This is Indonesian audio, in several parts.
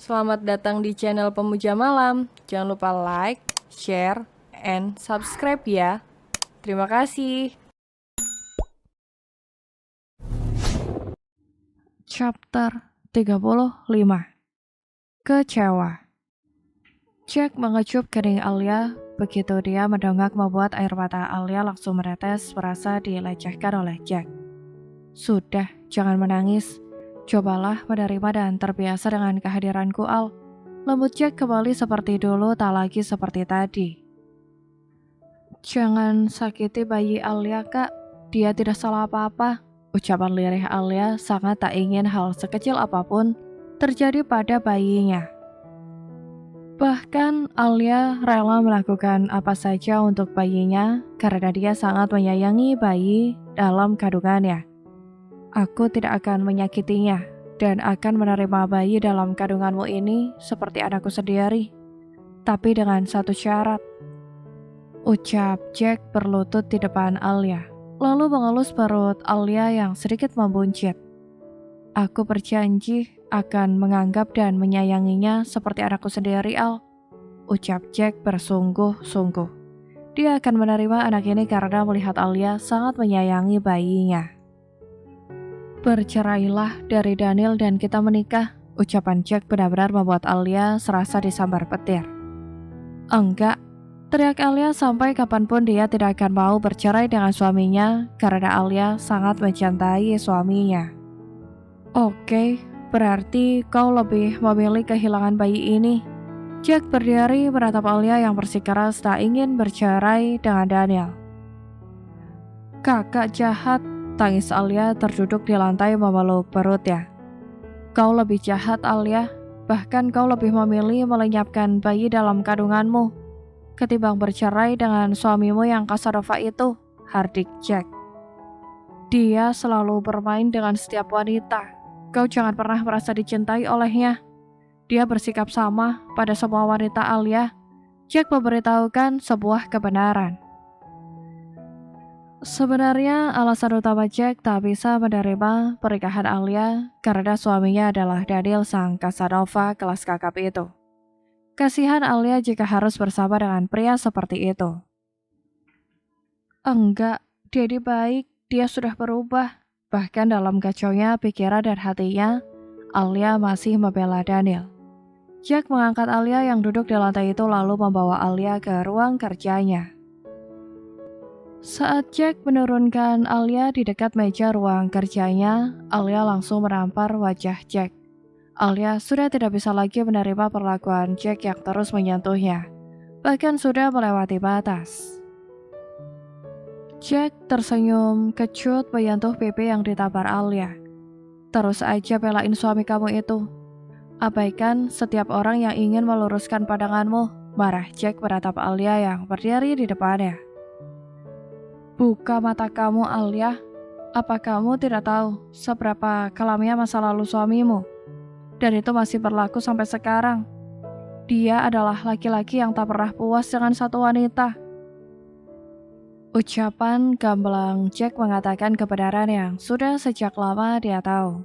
Selamat datang di channel Pemuja Malam. Jangan lupa like, share, and subscribe ya. Terima kasih. Chapter 35. Kecewa. Jack mengecup kening Alia. Begitu dia mendongak membuat air mata Alia langsung menetes, merasa dilecehkan oleh Jack. Sudah, jangan menangis. Cobalah menerima dan terbiasa dengan kehadiranku, Al. Lembut Jack kembali seperti dulu, tak lagi seperti tadi. Jangan sakiti bayi Alia, Kak. Dia tidak salah apa-apa. Ucapan lirih Alia sangat tak ingin hal sekecil apapun terjadi pada bayinya. Bahkan Alia rela melakukan apa saja untuk bayinya karena dia sangat menyayangi bayi dalam kandungannya. Aku tidak akan menyakitinya dan akan menerima bayi dalam kandunganmu ini seperti anakku sendiri. Tapi dengan satu syarat. Ucap Jack berlutut di depan Alia, lalu mengelus perut Alia yang sedikit membuncit. Aku berjanji akan menganggap dan menyayanginya seperti anakku sendiri, Al. Ucap Jack bersungguh-sungguh. Dia akan menerima anak ini karena melihat Alia sangat menyayangi bayinya. Bercerailah dari Daniel dan kita menikah. Ucapan Jack benar-benar membuat Alia serasa disambar petir. Enggak, teriak Alia sampai kapanpun dia tidak akan mau bercerai dengan suaminya karena Alia sangat mencintai suaminya. Oke, berarti kau lebih memilih kehilangan bayi ini. Jack berdiri menatap Alia yang bersikeras tak ingin bercerai dengan Daniel. Kakak jahat, tangis Alia terduduk di lantai memeluk perutnya. Kau lebih jahat, Alia. Bahkan kau lebih memilih melenyapkan bayi dalam kandunganmu ketimbang bercerai dengan suamimu yang Casanova itu, hardik Jack. Dia selalu bermain dengan setiap wanita. Kau jangan pernah merasa dicintai olehnya. Dia bersikap sama pada semua wanita, Alia. Jack memberitahukan sebuah kebenaran. Sebenarnya alasan utama Jack tak bisa menerima pernikahan Alia karena suaminya adalah Daniel sang Casanova kelas kakap itu. Kasihan Alia jika harus bersama dengan pria seperti itu. Enggak, dia baik, dia sudah berubah. Bahkan dalam kacaunya pikiran dan hatinya, Alia masih membela Daniel. Jack mengangkat Alia yang duduk di lantai itu lalu membawa Alia ke ruang kerjanya. Saat Jack menurunkan Alia di dekat meja ruang kerjanya, Alia langsung menampar wajah Jack. Alia sudah tidak bisa lagi menerima perlakuan Jack yang terus menyentuhnya, bahkan sudah melewati batas. Jack tersenyum kecut menyentuh pipi yang ditampar Alia. Terus aja belain suami kamu itu. Abaikan setiap orang yang ingin meluruskan pandanganmu, marah Jack menatap Alia yang berdiri di depannya. Buka mata kamu, Alia. Apa kamu tidak tahu seberapa kelamnya masa lalu suamimu? Dan itu masih berlaku sampai sekarang. Dia adalah laki-laki yang tak pernah puas dengan satu wanita. Ucapan gamblang Jack mengatakan kebenaran yang sudah sejak lama dia tahu.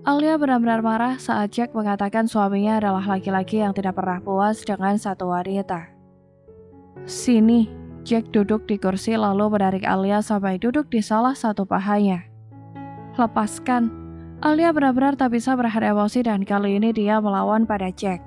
Alia benar-benar marah saat Jack mengatakan suaminya adalah laki-laki yang tidak pernah puas dengan satu wanita. Sini, Jack duduk di kursi lalu menarik Alia sampai duduk di salah satu pahanya. Lepaskan. Alia benar-benar tak bisa menahan emosi dan kali ini dia melawan pada Jack.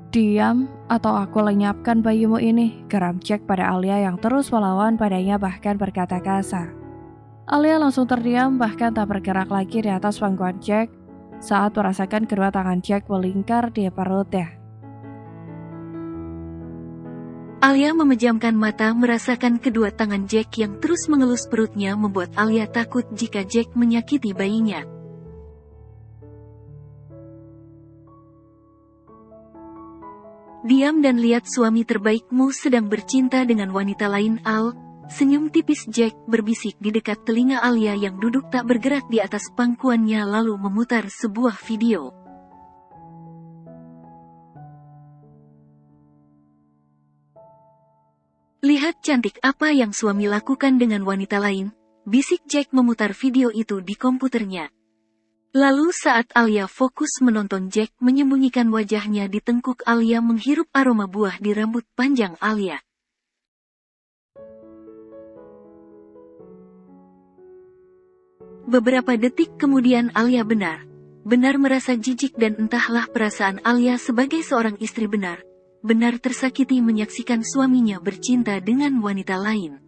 Diam atau aku lenyapkan bayimu ini, geram Jack pada Alia yang terus melawan padanya bahkan berkata kasar. Alia langsung terdiam bahkan tak bergerak lagi di atas pangkuan Jack saat merasakan kedua tangan Jack melingkar di perutnya. Alia memejamkan mata merasakan kedua tangan Jack yang terus mengelus perutnya membuat Alia takut jika Jack menyakiti bayinya. Diam dan lihat suami terbaikmu sedang bercinta dengan wanita lain, Al. Senyum tipis Jack berbisik di dekat telinga Alia yang duduk tak bergerak di atas pangkuannya lalu memutar sebuah video. Lihat cantik apa yang suami lakukan dengan wanita lain, bisik Jack memutar video itu di komputernya. Lalu saat Alia fokus menonton, Jack menyembunyikan wajahnya di tengkuk Alia menghirup aroma buah di rambut panjang Alia. Beberapa detik kemudian Alia benar merasa jijik dan entahlah perasaan Alia sebagai seorang istri benar tersakiti menyaksikan suaminya bercinta dengan wanita lain.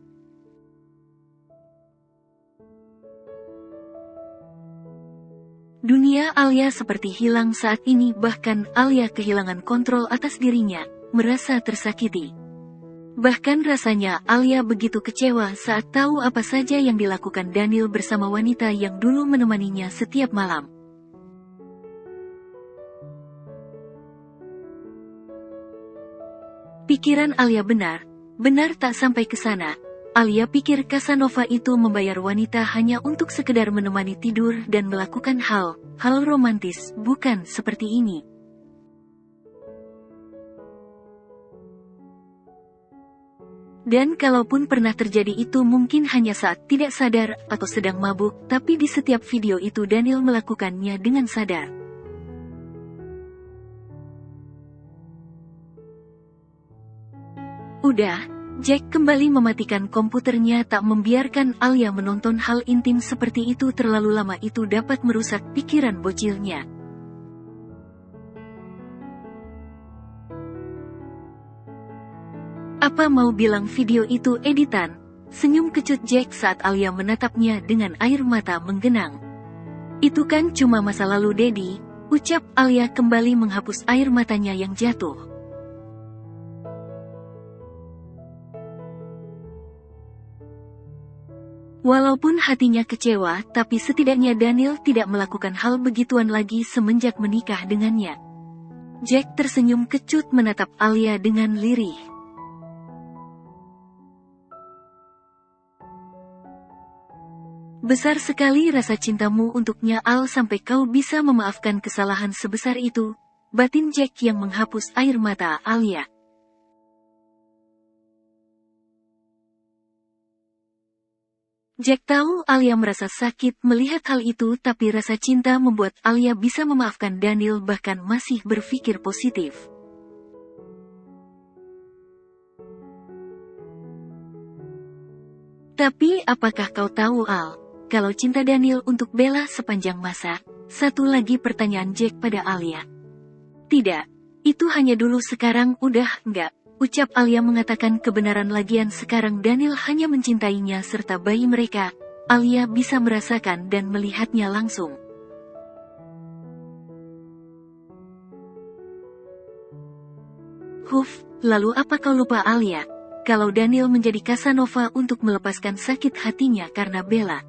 Dunia Alia seperti hilang saat ini, bahkan Alia kehilangan kontrol atas dirinya, merasa tersakiti. Bahkan rasanya Alia begitu kecewa saat tahu apa saja yang dilakukan Daniel bersama wanita yang dulu menemaninya setiap malam. Pikiran Alia benar tak sampai ke sana. Alia pikir Casanova itu membayar wanita hanya untuk sekedar menemani tidur dan melakukan hal romantis, bukan seperti ini. Dan kalaupun pernah terjadi itu mungkin hanya saat tidak sadar atau sedang mabuk, tapi di setiap video itu Daniel melakukannya dengan sadar. Udah, Jack kembali mematikan komputernya, tak membiarkan Alia menonton hal intim seperti itu terlalu lama, itu dapat merusak pikiran bocilnya. Apa mau bilang video itu editan? Senyum kecut Jack saat Alia menatapnya dengan air mata menggenang. Itu kan cuma masa lalu, Daddy, ucap Alia kembali menghapus air matanya yang jatuh. Walaupun hatinya kecewa, tapi setidaknya Daniel tidak melakukan hal begituan lagi semenjak menikah dengannya. Jack tersenyum kecut menatap Alia dengan lirih. Besar sekali rasa cintamu untuknya, Al, sampai kau bisa memaafkan kesalahan sebesar itu, batin Jack yang menghapus air mata Alia. Jack tahu Alia merasa sakit melihat hal itu, tapi rasa cinta membuat Alia bisa memaafkan Daniel, bahkan masih berpikir positif. Tapi apakah kau tahu, Al, kalau cinta Daniel untuk Bella sepanjang masa? Satu lagi pertanyaan Jack pada Alia. Tidak, itu hanya dulu, sekarang udah enggak. Ucap Alia mengatakan kebenaran, lagian sekarang Daniel hanya mencintainya serta bayi mereka. Alia bisa merasakan dan melihatnya langsung. Lalu apa kau lupa, Alia? Kalau Daniel menjadi Casanova untuk melepaskan sakit hatinya karena Bella.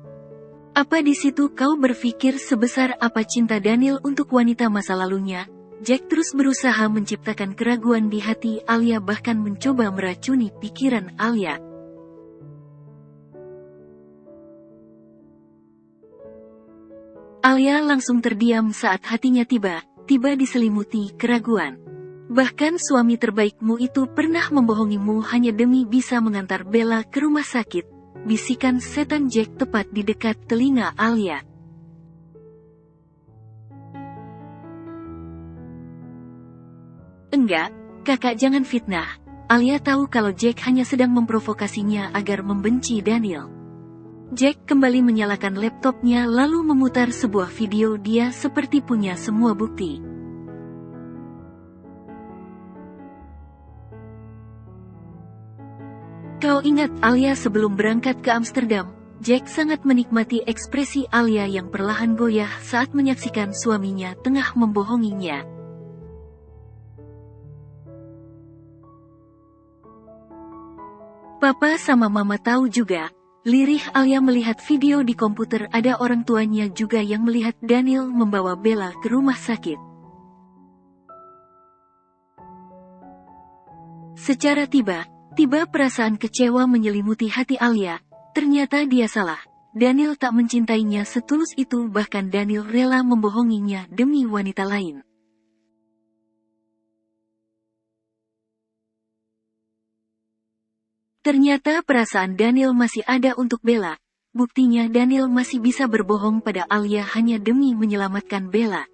Apa di situ kau berpikir sebesar apa cinta Daniel untuk wanita masa lalunya? Jack terus berusaha menciptakan keraguan di hati Alia, bahkan mencoba meracuni pikiran Alia. Alia langsung terdiam saat hatinya tiba diselimuti keraguan. Bahkan suami terbaikmu itu pernah membohongimu hanya demi bisa mengantar Bella ke rumah sakit, bisikan setan Jack tepat di dekat telinga Alia. Enggak, kakak, jangan fitnah. Alia tahu kalau Jack hanya sedang memprovokasinya agar membenci Daniel. Jack kembali menyalakan laptopnya lalu memutar sebuah video, dia seperti punya semua bukti. Kau ingat Alia sebelum berangkat ke Amsterdam? Jack sangat menikmati ekspresi Alia yang perlahan goyah saat menyaksikan suaminya tengah membohonginya. Papa sama Mama tahu juga, lirih Alia melihat video di komputer. Ada orang tuanya juga yang melihat Daniel membawa Bella ke rumah sakit. Secara tiba-tiba perasaan kecewa menyelimuti hati Alia. Ternyata dia salah. Daniel tak mencintainya setulus itu, bahkan Daniel rela membohonginya demi wanita lain. Ternyata perasaan Daniel masih ada untuk Bella. buktinya Daniel masih bisa berbohong pada Alia hanya demi menyelamatkan Bella.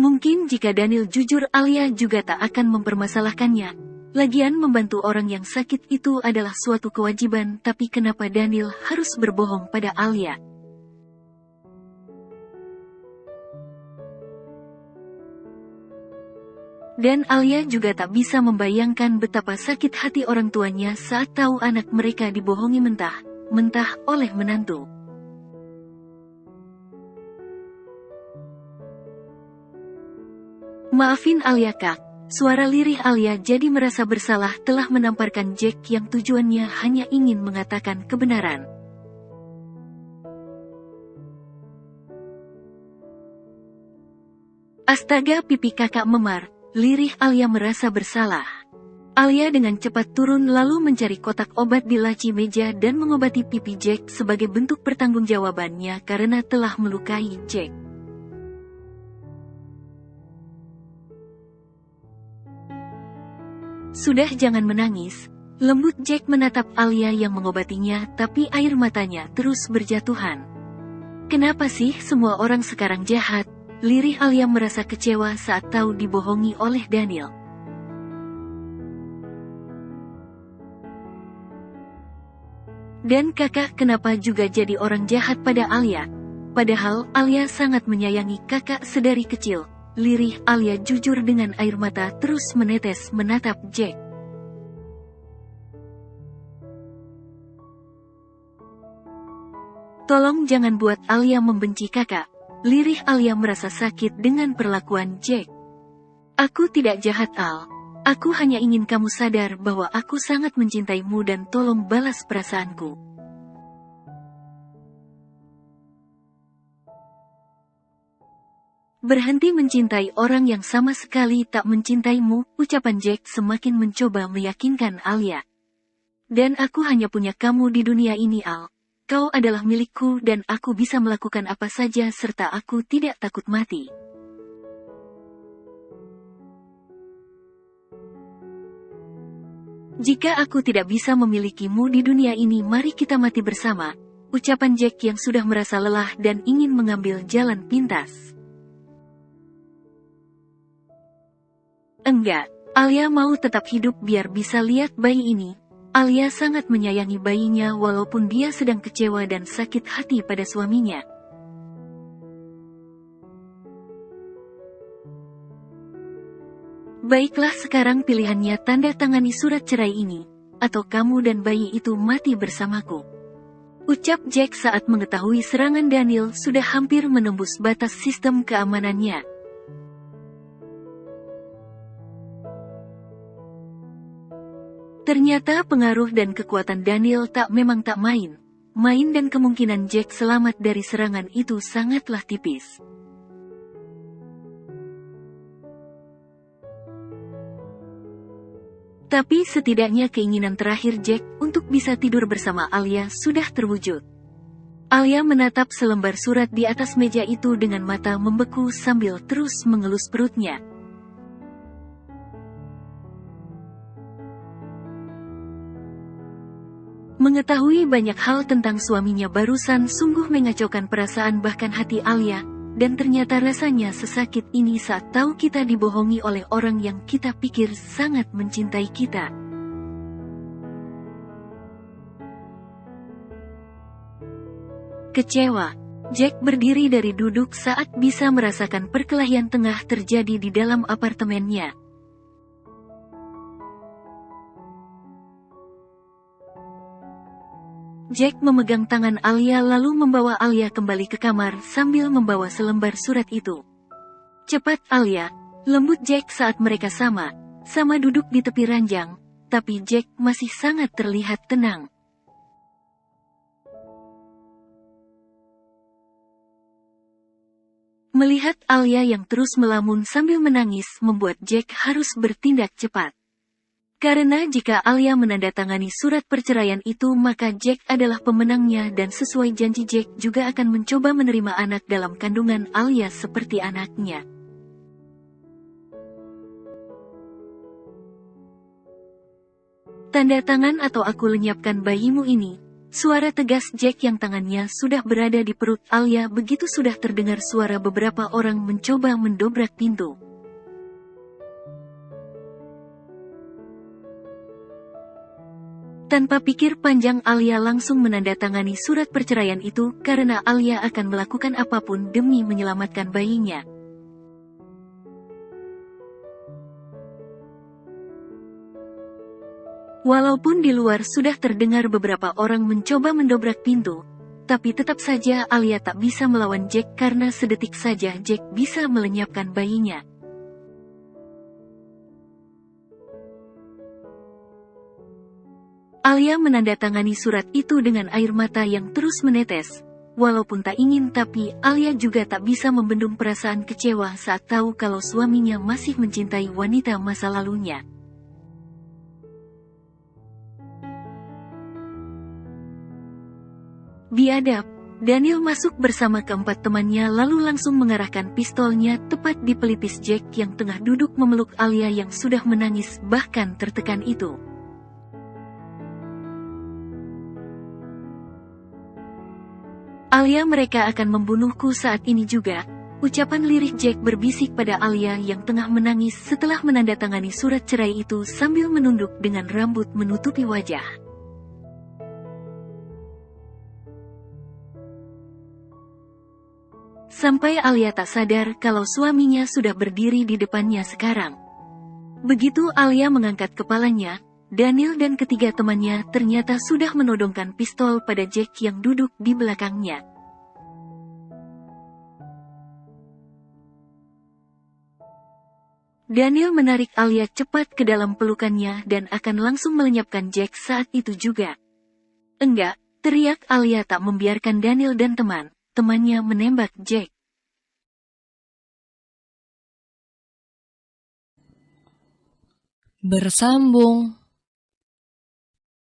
Mungkin jika Daniel jujur, Alia juga tak akan mempermasalahkannya. Lagian membantu orang yang sakit itu adalah suatu kewajiban, tapi kenapa Daniel harus berbohong pada Alia? Dan Alia juga tak bisa membayangkan betapa sakit hati orang tuanya saat tahu anak mereka dibohongi mentah-mentah oleh menantu. Maafin Alia Kak, suara lirih Alia jadi merasa bersalah telah menamparkan Jack yang tujuannya hanya ingin mengatakan kebenaran. Astaga, pipi kakak memar, lirih Alia merasa bersalah. Alia dengan cepat turun lalu mencari kotak obat di laci meja dan mengobati pipi Jack sebagai bentuk pertanggungjawabannya karena telah melukai Jack. Sudah, jangan menangis, lembut Jack menatap Alia yang mengobatinya, tapi air matanya terus berjatuhan. Kenapa sih semua orang sekarang jahat? Lirih Alia merasa kecewa saat tahu dibohongi oleh Daniel. Dan kakak kenapa juga jadi orang jahat pada Alia? Padahal Alia sangat menyayangi kakak sedari kecil. Lirih Alia jujur dengan air mata terus menetes menatap Jack. Tolong jangan buat Alia membenci kakak. Lirih Alia merasa sakit dengan perlakuan Jack. Aku tidak jahat, Al. Aku hanya ingin kamu sadar bahwa aku sangat mencintaimu dan tolong balas perasaanku. Berhenti mencintai orang yang sama sekali tak mencintaimu, ucapan Jack semakin mencoba meyakinkan Alia. Dan aku hanya punya kamu di dunia ini, Al. Kau adalah milikku dan aku bisa melakukan apa saja serta aku tidak takut mati. Jika aku tidak bisa memilikimu di dunia ini, mari kita mati bersama, ucapan Jack yang sudah merasa lelah dan ingin mengambil jalan pintas. Enggak, Alia mau tetap hidup biar bisa lihat bayi ini. Alia sangat menyayangi bayinya walaupun dia sedang kecewa dan sakit hati pada suaminya. Baiklah, sekarang pilihannya tanda tangani surat cerai ini, atau kamu dan bayi itu mati bersamaku. Ucap Jack saat mengetahui serangan Daniel sudah hampir menembus batas sistem keamanannya. Ternyata pengaruh dan kekuatan Daniel memang tak main dan kemungkinan Jack selamat dari serangan itu sangatlah tipis. Tapi setidaknya keinginan terakhir Jack untuk bisa tidur bersama Alia sudah terwujud. Alia menatap selembar surat di atas meja itu dengan mata membeku sambil terus mengelus perutnya. Mengetahui banyak hal tentang suaminya barusan sungguh mengacaukan perasaan bahkan hati Alia, dan ternyata rasanya sesakit ini saat tahu kita dibohongi oleh orang yang kita pikir sangat mencintai kita. Kecewa, Jack berdiri dari duduk saat bisa merasakan perkelahian tengah terjadi di dalam apartemennya. Jack memegang tangan Alia lalu membawa Alia kembali ke kamar sambil membawa selembar surat itu. Cepat Alia, lembut Jack saat mereka sama duduk di tepi ranjang, tapi Jack masih sangat terlihat tenang. Melihat Alia yang terus melamun sambil menangis membuat Jack harus bertindak cepat. Karena jika Alia menandatangani surat perceraian itu maka Jack adalah pemenangnya dan sesuai janji Jack juga akan mencoba menerima anak dalam kandungan Alia seperti anaknya. Tanda tangan atau aku lenyapkan bayimu ini. Suara tegas Jack yang tangannya sudah berada di perut Alia begitu sudah terdengar suara beberapa orang mencoba mendobrak pintu. Tanpa pikir panjang Alia langsung menandatangani surat perceraian itu karena Alia akan melakukan apapun demi menyelamatkan bayinya. Walaupun di luar sudah terdengar beberapa orang mencoba mendobrak pintu, tapi tetap saja Alia tak bisa melawan Jack karena sedetik saja Jack bisa melenyapkan bayinya. Alia menandatangani surat itu dengan air mata yang terus menetes. Walaupun tak ingin tapi Alia juga tak bisa membendung perasaan kecewa saat tahu kalau suaminya masih mencintai wanita masa lalunya. Biadab, Daniel masuk bersama keempat temannya lalu langsung mengarahkan pistolnya tepat di pelipis Jack yang tengah duduk memeluk Alia yang sudah menangis bahkan tertekan itu. Alia, mereka akan membunuhku saat ini juga, ucapan lirih Jack berbisik pada Alia yang tengah menangis setelah menandatangani surat cerai itu sambil menunduk dengan rambut menutupi wajah. Sampai Alia tak sadar kalau suaminya sudah berdiri di depannya sekarang. Begitu Alia mengangkat kepalanya, Daniel dan ketiga temannya ternyata sudah menodongkan pistol pada Jack yang duduk di belakangnya. Daniel menarik Alia cepat ke dalam pelukannya dan akan langsung melenyapkan Jack saat itu juga. Enggak, teriak Alia tak membiarkan Daniel dan temannya menembak Jack. Bersambung.